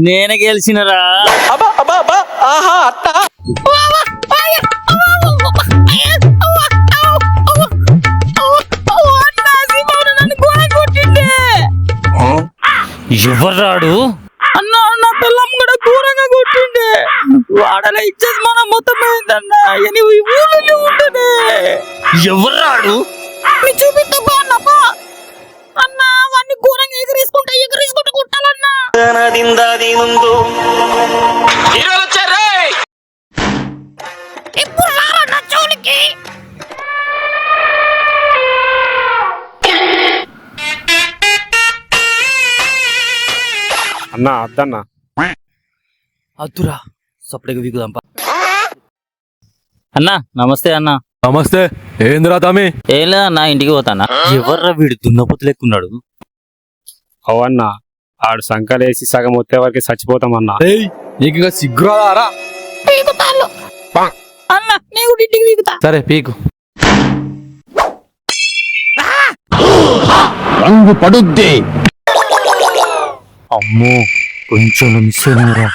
నేనే గెలిచినరా. ఎవర్రాడు అన్న నా పిల్లం కూడా ఘోరంగా కొట్టిండే. వాడలా ఇచ్చేది మనం మొత్తం పోయిందన్న. ఊళ్ళో ఉంటేనే ఎవర్రాడు చూపిస్తా అన్న. వాడిని ఘోరంగా ఎగరేసుకుంటూ కొట్టాలన్నా. ఇప్పుడు రారన్న చోలికి. అన్నా అద్దన్నా అద్దురా సపరేగా వీకుదాంపా. అన్నా నమస్తే అన్నా. నమస్తే. ఏందిరా తమ్మి? ఏం లేదా నా ఇంటికి పోతానా. ఎవర్రా వీడు దున్నపోతు లెక్కున్నాడు. అవన్నా ఆడు సంకలేసి సగం వచ్చే వరకు చచ్చిపోతామన్నా. నీకు ఇంకా సిగ్గురాదారా? అన్న నీకు ఇంటికి వీగుతా. సరే పీకు. రంగు పడుద్ది. అమ్మో కొంచెం మిస్ అయినరా.